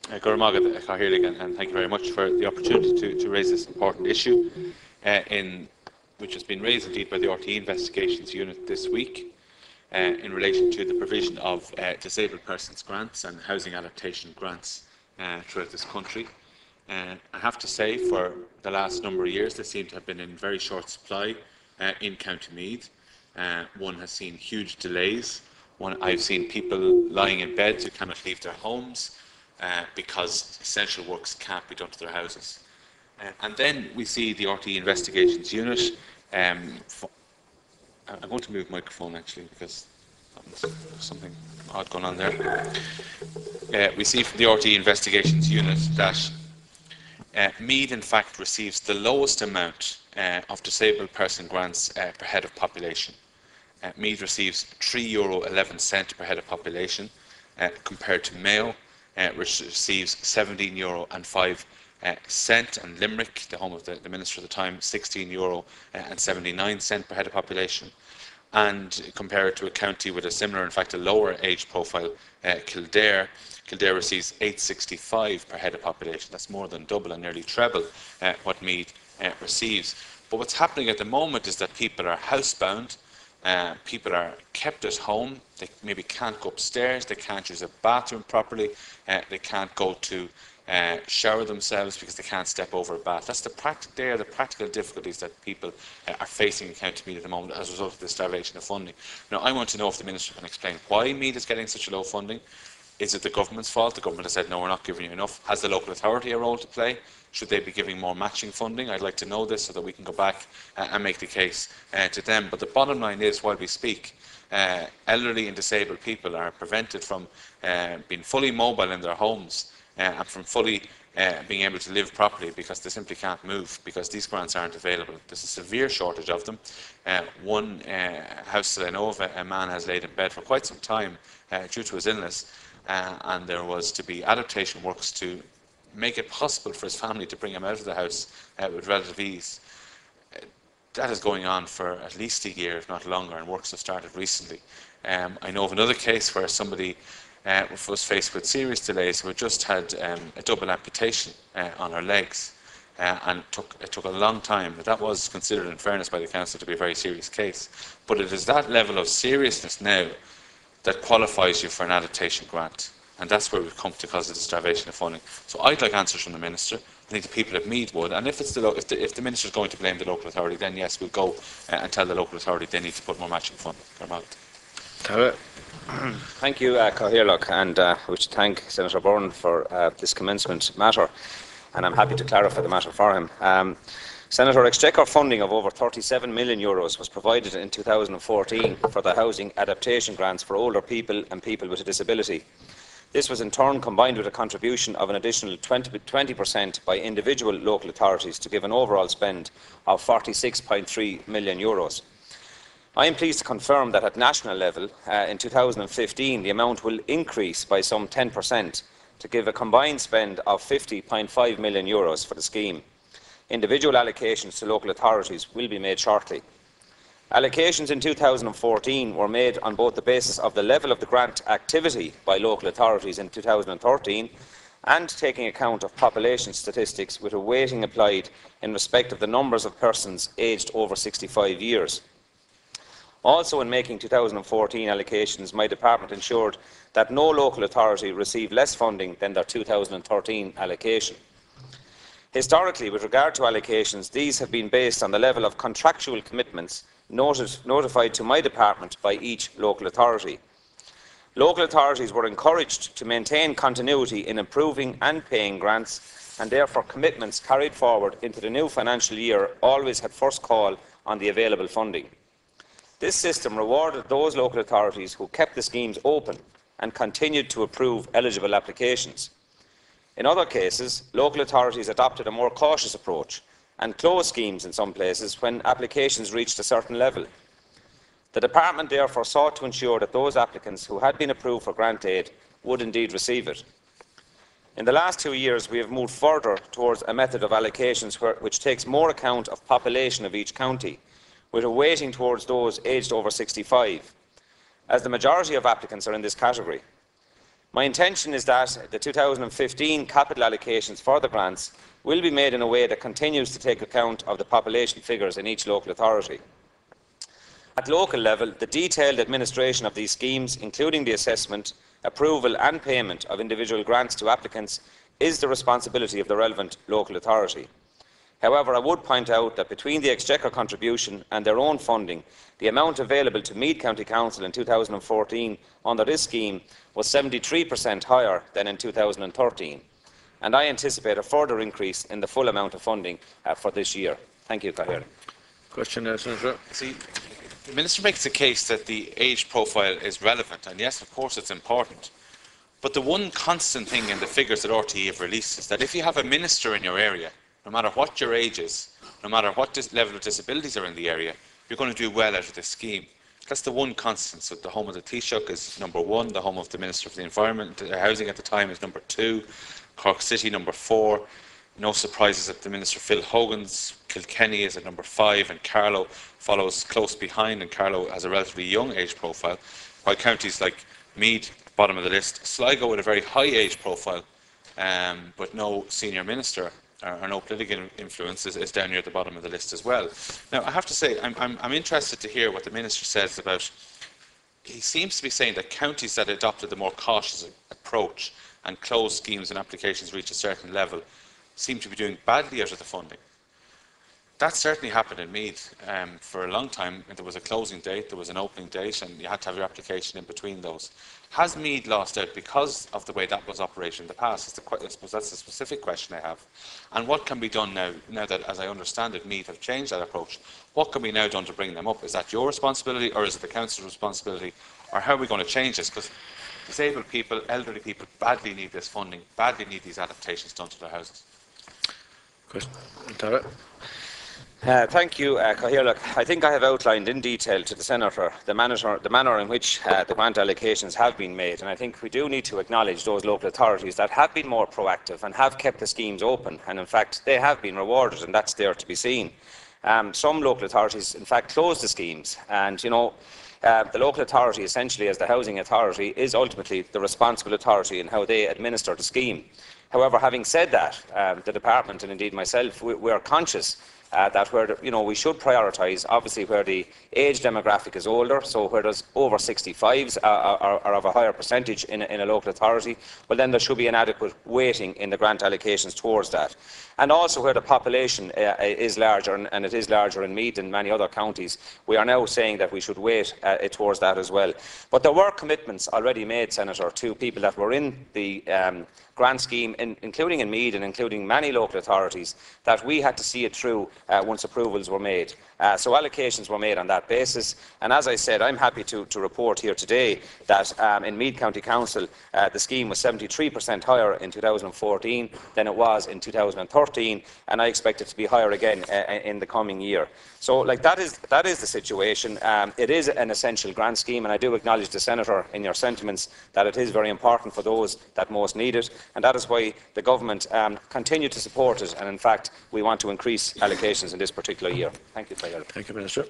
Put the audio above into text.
Gurr Magat, and thank you very much for the opportunity to raise this important issue, which has been raised indeed by the RTE Investigations Unit this week in relation to the provision of disabled persons grants and housing adaptation grants throughout this country. I have to say, for the last number of years, they seem to have been in very short supply in County Meath. One has seen huge delays. I've seen people lying in beds who cannot leave their homes because essential works can't be done to their houses. And then we see the RTE Investigations Unit. I'm going to move the microphone actually because there's something odd going on there. We see from the RTE Investigations Unit that Meath, in fact, receives the lowest amount of disabled person grants per head of population. Meath receives €3.11 per head of population, compared to Mayo, which receives €17.05, and Limerick, the home of the Minister at the time, €16.79 per head of population. And compare it to a county with a similar, in fact, a lower age profile, Kildare. Kildare receives €8.65 per head of population. That's more than double and nearly treble what Meath receives. But what's happening at the moment is that people are housebound. People are kept at home. They maybe can't go upstairs. They can't use a bathroom properly. They can't go to shower themselves because they can't step over a bath. That's the practical difficulties that people are facing in County Meath at the moment as a result of this starvation of funding. Now, I want to know if the Minister can explain why Meath is getting such low funding. Is it the government's fault? The government has said, no, we're not giving you enough. Has the local authority a role to play? Should they be giving more matching funding? I'd like to know this so that we can go back and make the case to them. But the bottom line is, while we speak, elderly and disabled people are prevented from being fully mobile in their homes and from fully being able to live properly because they simply can't move because these grants aren't available. There's a severe shortage of them. One house that I know of, a man has laid in bed for quite some time due to his illness, and there was to be adaptation works to make it possible for his family to bring him out of the house with relative ease. That is going on for at least a year, if not longer, and works have started recently. I know of another case where somebody was faced with serious delays who had just had a double amputation on her legs, and it took a long time. That was considered, in fairness, by the council to be a very serious case. But it is that level of seriousness now that qualifies you for an adaptation grant. And that's where we've come to because of the starvation of funding. So I'd like answers from the Minister. I think the people of Meath would. And if the Minister is going to blame the local authority, then yes, we'll go and tell the local authority they need to put more matching funding. Thank you, Cathaoirleach, and I wish to thank Senator Byrne for this commencement matter. And I'm happy to clarify the matter for him. Senator, Exchequer funding of over €37 million was provided in 2014 for the housing adaptation grants for older people and people with a disability. This was in turn combined with a contribution of an additional 20% by individual local authorities to give an overall spend of €46.3 million. I am pleased to confirm that at national level, in 2015, the amount will increase by some 10% to give a combined spend of €50.5 million for the scheme. Individual allocations to local authorities will be made shortly. Allocations in 2014 were made on both the basis of the level of the grant activity by local authorities in 2013 and taking account of population statistics with a weighting applied in respect of the numbers of persons aged over 65 years. Also, in making 2014 allocations, my department ensured that no local authority received less funding than their 2013 allocation. Historically, with regard to allocations, these have been based on the level of contractual commitments notified to my department by each local authority. Local authorities were encouraged to maintain continuity in approving and paying grants, and therefore commitments carried forward into the new financial year always had first call on the available funding. This system rewarded those local authorities who kept the schemes open and continued to approve eligible applications. In other cases, local authorities adopted a more cautious approach and closed schemes in some places when applications reached a certain level. The department therefore sought to ensure that those applicants who had been approved for grant aid would indeed receive it. In the last 2 years, we have moved further towards a method of allocations which takes more account of population of each county, with a weighting towards those aged over 65, as the majority of applicants are in this category. My intention is that the 2015 capital allocations for the grants will be made in a way that continues to take account of the population figures in each local authority. At local level, the detailed administration of these schemes, including the assessment, approval and payment of individual grants to applicants, is the responsibility of the relevant local authority. However, I would point out that between the Exchequer contribution and their own funding, the amount available to Meath County Council in 2014 under this scheme was 73% higher than in 2013, and I anticipate a further increase in the full amount of funding for this year. Thank you, Cathaoirleach. Question, Senator. See, the Minister makes a case that the age profile is relevant, and yes, of course it's important. But the one constant thing in the figures that RTE have released is that if you have a minister in your area, no matter what your age is, no matter what level of disabilities are in the area, you're going to do well out of this scheme. That's the one constant. So the home of the Taoiseach is number 1, the home of the Minister for the Environment, Housing at the time is number 2, Cork City number 4. No surprises that the Minister Phil Hogan's Kilkenny is at number 5, and Carlow follows close behind, and Carlow has a relatively young age profile, while counties like Meath, bottom of the list, Sligo with a very high age profile, but no senior minister or no political influence is down near the bottom of the list as well. Now, I have to say, I'm interested to hear what the Minister says about. He seems to be saying that counties that adopted the more cautious approach and closed schemes and applications reach a certain level seem to be doing badly out of the funding. That certainly happened in Meath for a long time. There was a closing date, there was an opening date, and you had to have your application in between those. Has Meath lost out because of the way that was operated in the past? I suppose that's the specific question I have. And what can be done now that, as I understand it, Meath have changed that approach? What can be now done to bring them up? Is that your responsibility, or is it the Council's responsibility? Or how are we going to change this? Because disabled people, elderly people badly need this funding, badly need these adaptations done to their houses. Question. Tara. Thank you, Cathaoirleach. I think I have outlined in detail to the Senator the manner in which the grant allocations have been made, and I think we do need to acknowledge those local authorities that have been more proactive and have kept the schemes open, and in fact they have been rewarded, and that's there to be seen. Some local authorities in fact closed the schemes, and the local authority, essentially as the housing authority, is ultimately the responsible authority in how they administer the scheme. However, having said that, the department and indeed myself, we are conscious that where we should prioritise, obviously where the age demographic is older, so where there's over 65s are of a higher percentage in a local authority, well then there should be an adequate weighting in the grant allocations towards that. And also where the population is larger, and it is larger in Meath and many other counties, we are now saying that we should weight it towards that as well. But there were commitments already made, Senator, to people that were in the grant scheme, including in Meath and including many local authorities, that we had to see it through once approvals were made. So allocations were made on that basis, and as I said, I'm happy to report here today that in Meath County Council the scheme was 73% higher in 2014 than it was in 2013, and I expect it to be higher again in the coming year. So that is the situation. It is an essential grant scheme, and I do acknowledge the Senator in your sentiments that it is very important for those that most need it, and that is why the government continue to support it, and in fact we want to increase allocations in this particular year. Thank you. Thank you, Minister.